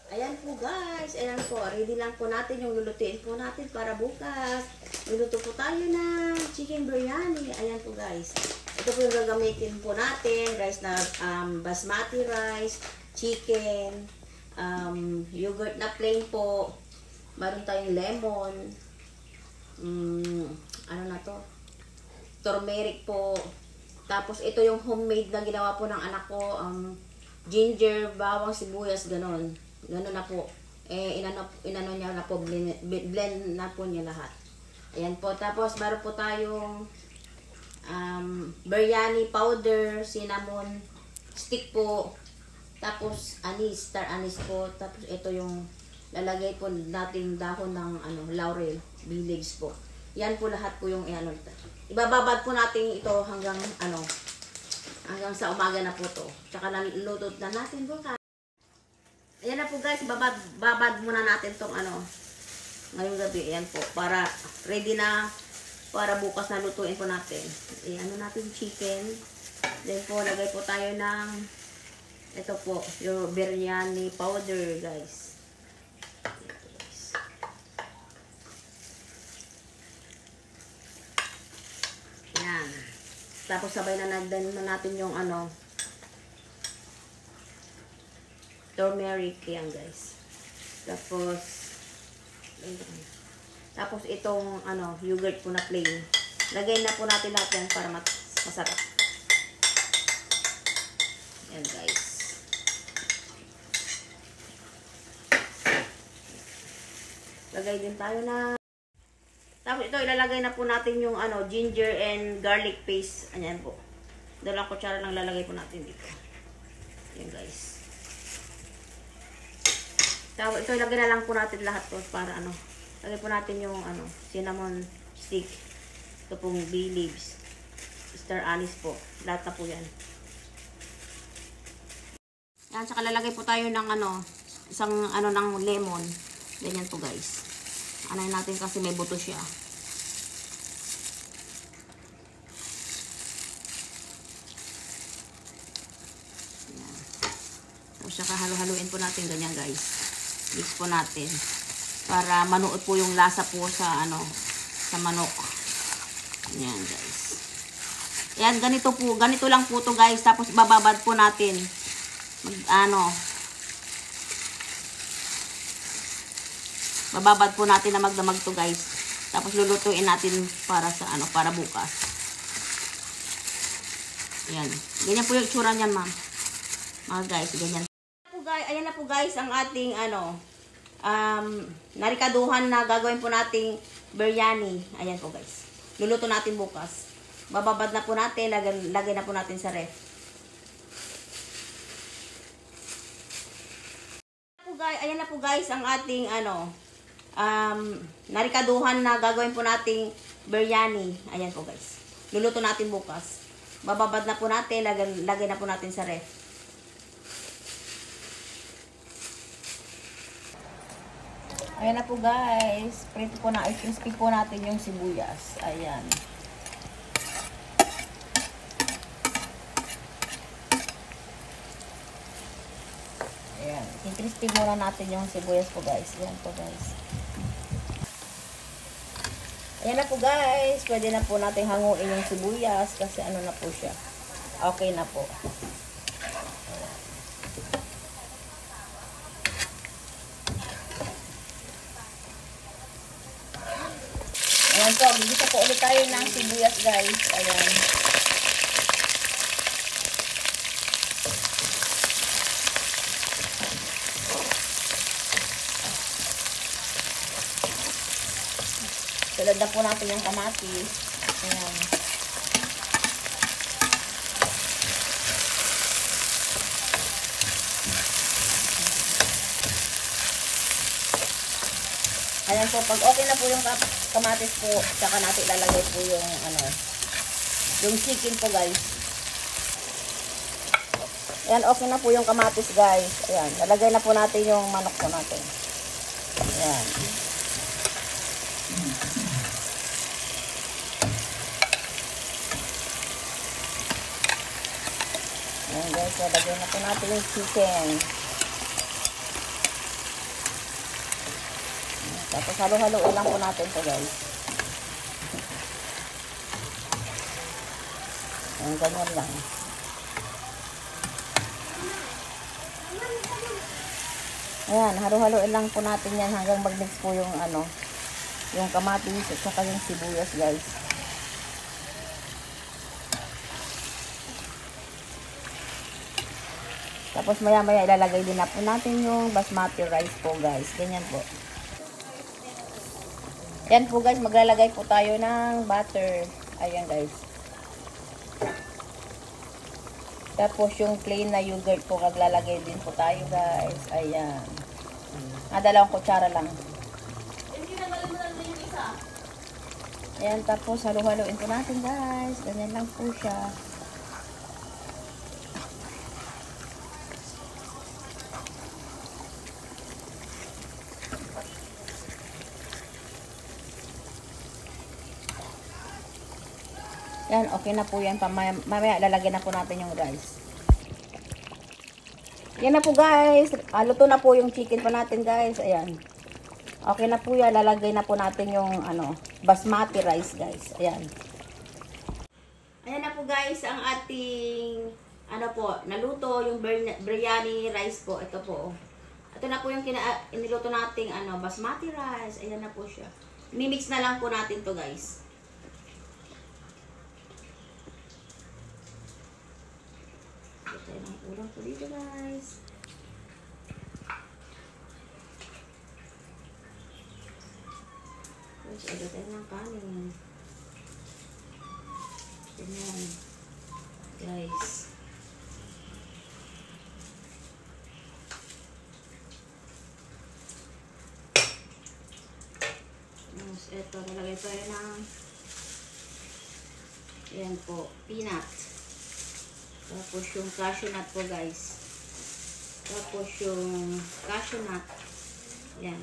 Ayan po guys, ayan po, ready lang po natin yung lulutuin po natin para bukas. Luluto po tayo ng chicken biryani. Ayan po guys. Ito po yung gagamitin po natin, rice na basmati rice, chicken, yogurt na plain po. Meron tayong lemon, ano na to? Turmeric po. Tapos ito yung homemade na ginawa po ng anak ko, ginger, bawang, sibuyas, ganon. Ganon na po. Inano niya na po, blend na po niya lahat. Ayan po. Tapos meron po tayong biryani powder, cinnamon stick po. Tapos anis, star anise po. Tapos ito yung lalagay po nating dahon ng laurel, bay leaves po. Yan po lahat po yung ibababad po natin ito hanggang hanggang sa umaga na po to. Tsaka naluluto na natin bukas. Ayan na po guys, babad muna natin tong ngayong gabi. Ayan po, para ready na para bukas na lutuin po natin. Ayan natin chicken. Then po, lagay po tayo ng ito po, yung biryani powder guys. Ayan. Tapos sabay na nagdan na natin yung turmeric yan guys. Tapos itong yogurt po na plain. Lagay na po natin lahat yan para masarap. Yan guys. Lagay din tayo na. Tapos ito ilalagay na po natin yung ginger and garlic paste. Ayan po. 2 kutsara lang lalagay po natin dito. Yan guys. Tapos ito ilagay na lang po natin lahat to para lagay po natin yung cinnamon stick. Ito pong bay leaves. Star anise po. Lahat na po yan. Yan, saka lalagay po tayo ng isang ng lemon. Ganyan po guys. Anayin natin kasi may buto siya. Yan. Tapos saka halo-haluin po natin ganyan guys. Mix po natin para manuot po yung lasa po sa sa manok. Yan guys. Yan, ganito lang po to guys. Tapos bababad po natin. Bababad po natin na magdamag to guys. Tapos lulutuin natin para sa para bukas. Yan. Ganyan po yung itsura niyan, ma'am. Mga guys, ganyan. Ayan na po guys ang ating narikaduhan na gagawin po nating biryani. Ayan po guys. Luluto natin bukas. Bababad na po natin, lagay na po natin sa ref. Ayan na po guys ang ating narikaduhan na gagawin po nating biryani. Ayan po guys. Luluto natin bukas. Bababad na po natin, lagay na po natin sa ref. Ayan na po guys. Prito po na, crispy po natin yung sibuyas. Ayan. Ayan. I-crispy muna natin yung sibuyas po guys. Ayan po guys. Ayan na po guys. Pwede na po natin hanguin yung sibuyas kasi na po siya. Okay na po. Ayan po, gigisa po ulit tayo ng sibuyas guys. Ayan. Tulad na po natin yung kamatis. Ayan. Ayan po, pag okay na po yung kamatis po, saka natin ilalagay po yung yung chicken po guys. Ayan, okay na po yung kamatis guys. Ayan, lalagay na po natin yung manok po natin. Ayan. Ayan guys, lalagay na po natin yung chicken. Tapos halo-haloin lang po natin to guys. Ayan, ganyan lang. Ayan, halo-haloin lang po natin yan hanggang mag-mix po yung ano, yung kamatis at saka yung sibuyas guys. Tapos maya-maya ilalagay din na po natin yung basmati rice po guys. Ganyan po. Yan po guys, maglalagay po tayo ng butter. Ayan guys. Tapos yung plain na yogurt po, maglalagay din po tayo guys. Ayan. Dalawang kutsara lang. Ayan, tapos halo-haloin po natin guys. Ganyan lang po siya. Yan, okay na po yan. Mamaya lalagyan na po natin yung rice. Yan na po guys. Luto na po yung chicken po natin guys. Ayan. Okay na po yan. Lalagay na po natin yung basmati rice guys. Ayan. Ayan na po guys ang ating naluto yung biryani rice po. Ito po. Ito na po yung iniluto nating basmati rice. Ayan na po siya. Mimix na lang po natin to guys. Tayo ng ulam po dito guys. Tapos agad tayo ng kanin. Ganyan guys. Tapos ito, nalagay tayo ng ayan po, peanut. Tapos yung cashew nut po guys. Tapos yung cashew nut. Ayan.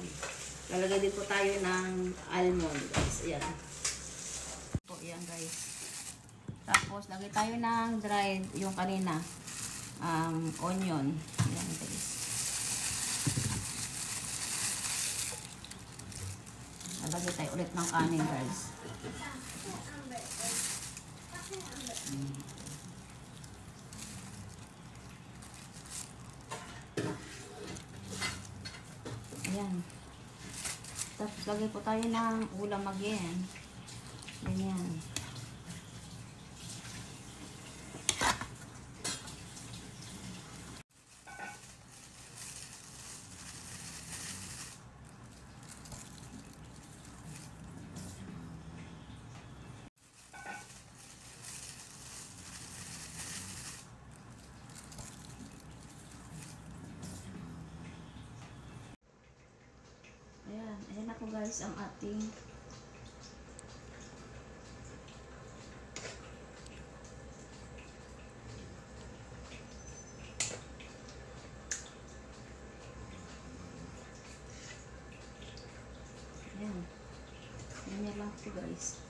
Lalagay din po tayo ng almond guys. Ayan. Po, ayan guys. Tapos lagay tayo ng dried yung kanina. Onion. Ayan guys. Lalagay tayo ulit ng kanin guys. Ayan. Tapos lagay po tayo ng ulam again. Ganyan. Ayan na po guys ang ating ayan. Ganyan lang po guys.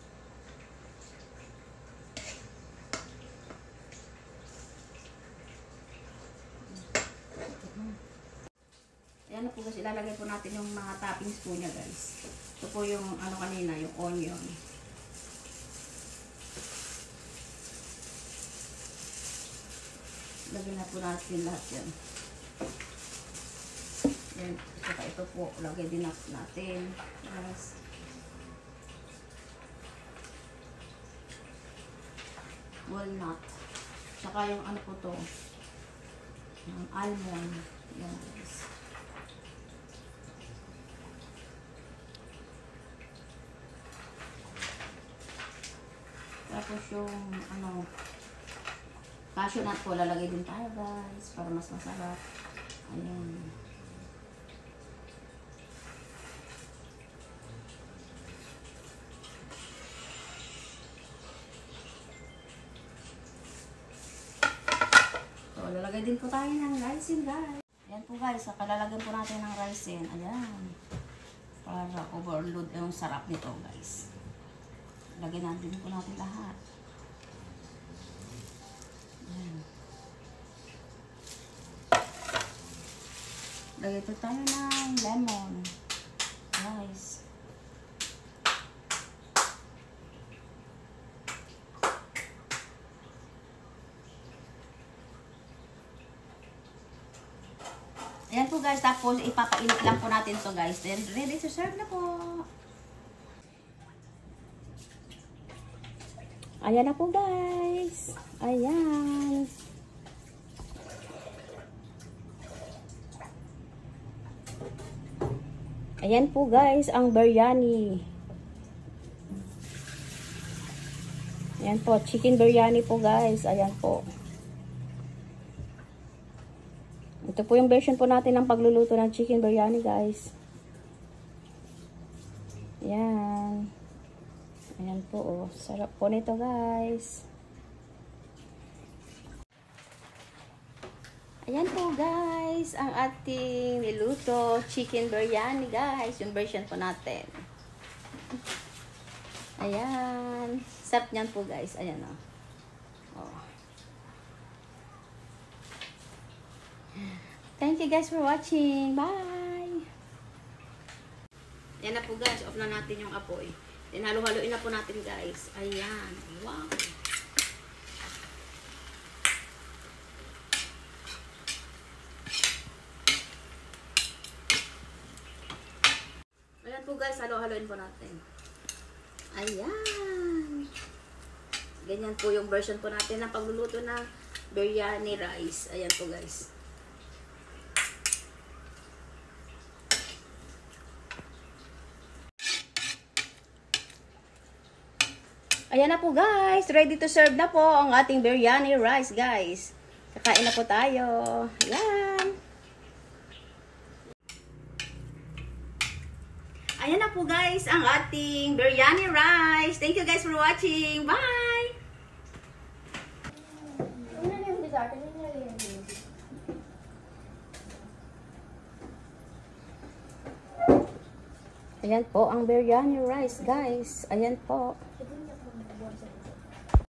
Ayan na po guys, ilalagay po natin yung mga toppings po niya guys. Ito po yung kanina, yung onion. Lagyan na po natin lahat yan. Ayan, saka ito po, lagay din natin guys. Walnut. Saka yung po to, yung almond. Ayan guys. Tapos yung cashew nut po, lalagay din tayo guys para mas masarap. Ayan. So, lalagay din po tayo ng ricin guys. Ayan po guys, kalalagyan po natin ng ricin. Ayan. Para overload yung sarap nito guys. Lagyan natin po natin lahat. Ayan. Lagyan po tayo ng lemon. guys. Ayan po guys, tapos ipapainit lang po natin to guys. Then ready to serve na po. Ayan na po guys. Ayan. Ayan po guys, ang biryani. Ayan po, chicken biryani po guys. Ayan po. Ito po yung version po natin ng pagluluto ng chicken biryani guys. Ayan. Ayan po oh. Sarap po nito guys. Ayan po guys. Ang ating niluto chicken biryani guys. Yung version po natin. Ayan. Sarap niyan po guys. Ayan oh. Oh. Thank you guys for watching. Bye! Yan na po guys. Off na natin yung apoy. Then halo-haloin na po natin guys. Ayan. Wow! Ayan po guys. Halo-haloin po natin. Ayan. Ganyan po yung version po natin ng pagluluto ng biryani rice. Ayan po guys. Ayan na po guys, ready to serve na po ang ating biryani rice guys. Kakain na po tayo. Ayan. Ayan na po guys, ang ating biryani rice. Thank you guys for watching. Bye! Ayan po ang biryani rice guys. Ayan po.